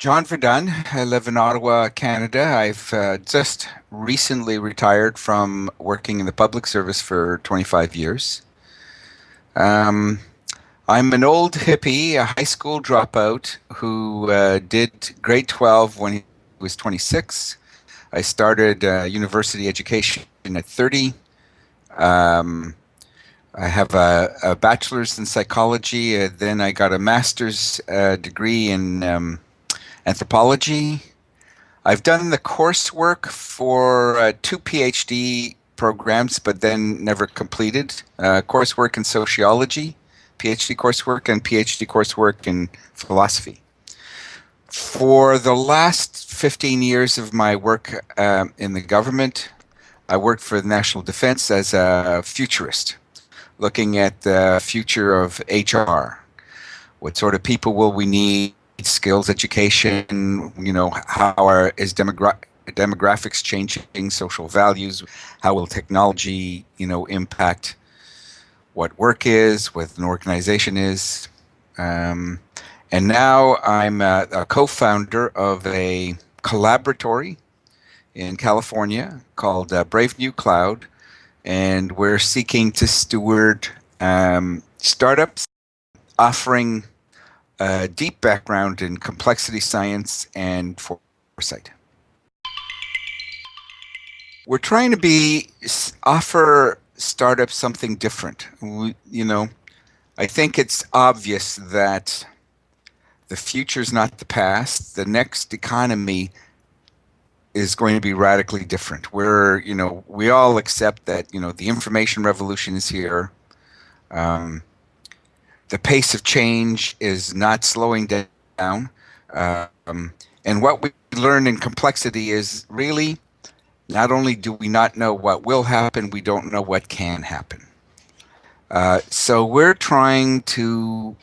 John Verdon. I live in Ottawa, Canada. I've just recently retired from working in the public service for 25 years. Um, I'm an old hippie, a high school dropout who did grade 12 when he was 26. I started university education at 30. Um, I have a bachelor's in psychology. Then I got a master's degree in anthropology. I've done the coursework for two PhD programs, but then never completed. Coursework in sociology, PhD coursework, and PhD coursework in philosophy. For the last 15 years of my work in the government, I worked for the National Defense as a futurist, looking at the future of HR. What sort of people will we need? Skills education, how is demographics changing, social values, how will technology, impact what work is, what an organization is. Um, and now I'm a co-founder of a collaboratory in California called Brave New Cloud, and we're seeking to steward startups offering a deep background in complexity science and foresight. We're trying to offer startups something different. I think it's obvious that the future is not the past. The next economy is going to be radically different. We all accept that, the information revolution is here. The pace of change is not slowing down. And what we learn in complexity is really not only do we not know what will happen, we don't know what can happen. So we're trying to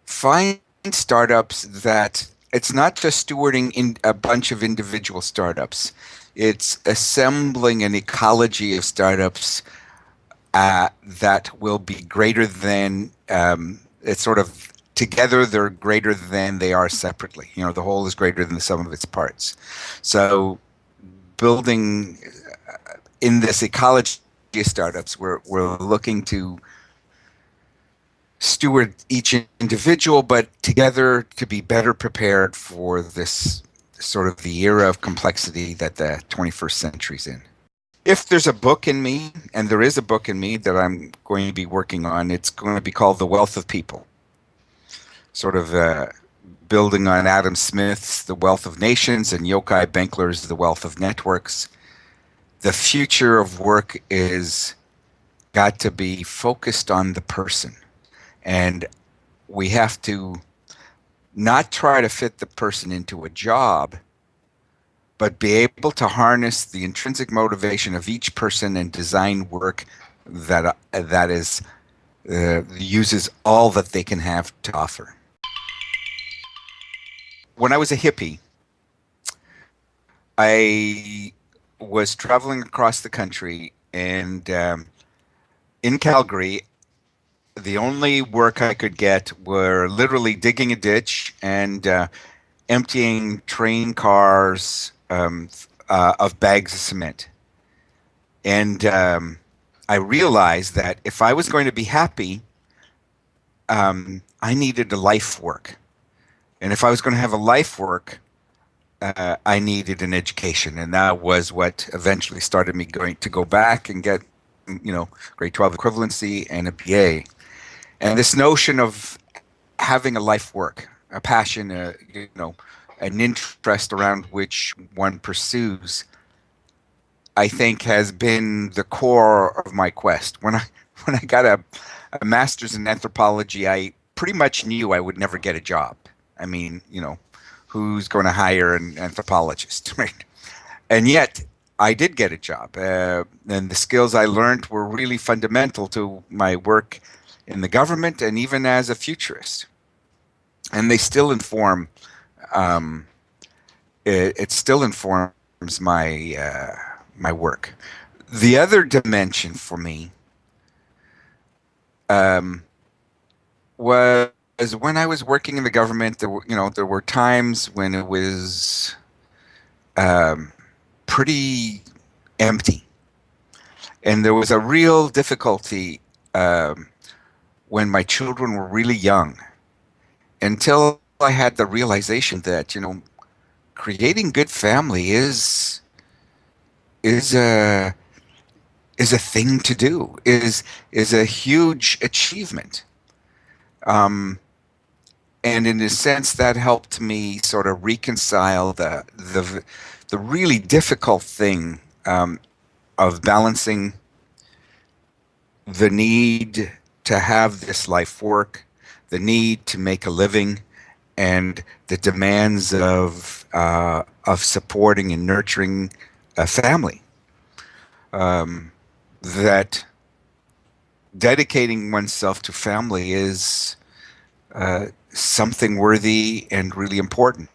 find startups that it's not just stewarding in a bunch of individual startups. It's assembling an ecology of startups that will be greater than it's sort of together they're greater than they are separately. The whole is greater than the sum of its parts. So building in this ecology of startups, we're looking to steward each individual, but together to be better prepared for this sort of the era of complexity that the 21st century's in. If there's a book in me, and there is a book in me that I'm going to be working on, it's going to be called The Wealth of People. Sort of building on Adam Smith's The Wealth of Nations and Yochai Benkler's The Wealth of Networks. The future of work is got to be focused on the person. And we have to not try to fit the person into a job, but be able to harness the intrinsic motivation of each person and design work that uses all that they can have to offer. When I was a hippie, I was traveling across the country, and in Calgary, the only work I could get were literally digging a ditch and emptying train cars of bags of cement. And I realized that if I was going to be happy, I needed a life work. And if I was going to have a life work, I needed an education. And that was what eventually started me going to go back and get, grade 12 equivalency and a BA. And this notion of having a life work, a passion, an interest around which one pursues, I think has been the core of my quest. When I got a master's in anthropology, I pretty much knew I would never get a job. I mean, who's going to hire an anthropologist, right? And yet I did get a job. And the skills I learned were really fundamental to my work in the government and even as a futurist. And they still inform, it still informs my work. The other dimension for me was when I was working in the government, there were times when it was um, pretty empty, and there was a real difficulty um, when my children were really young. Until I had the realization that creating good family is a is a thing to do, is a huge achievement. Um, and in a sense, that helped me sort of reconcile the really difficult thing of balancing the need to have this life work, the need to make a living, and the demands of supporting and nurturing a family. That dedicating oneself to family is something worthy and really important.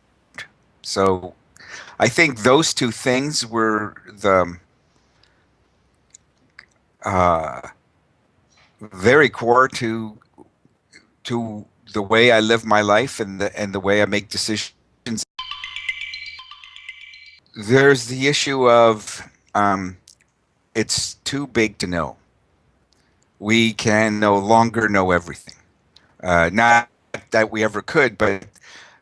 So I think those two things were the uh, very core to the way I live my life and the way I make decisions. There's the issue of it's too big to know. We can no longer know everything. Not that we ever could, but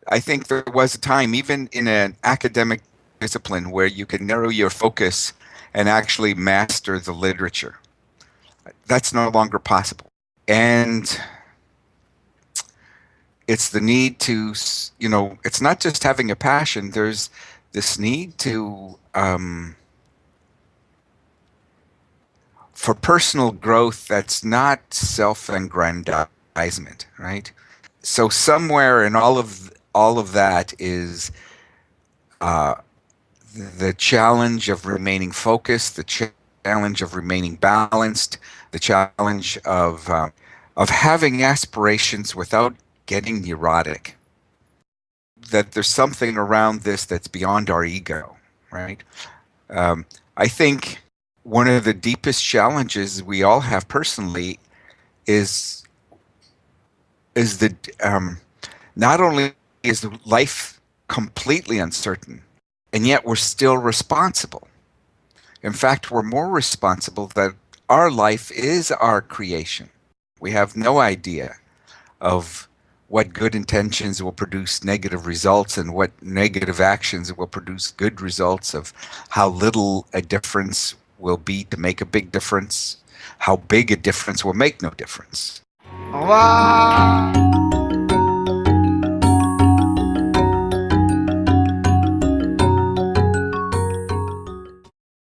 I think there was a time, even in an academic discipline, where you could narrow your focus and actually master the literature. That's no longer possible. And it's the need to, it's not just having a passion. There's this need for personal growth that's not self-aggrandizement, right? So somewhere in all of that is uh, the challenge of remaining focused, the challenge of remaining balanced, the challenge of having aspirations without getting neurotic. That there's something around this that's beyond our ego, right? I think one of the deepest challenges we all have personally is is the not only is life completely uncertain, and yet we're still responsible. In fact, we're more responsible that our life is our creation. We have no idea of what good intentions will produce negative results and what negative actions will produce good results, of how little a difference will be to make a big difference, how big a difference will make no difference. Wow.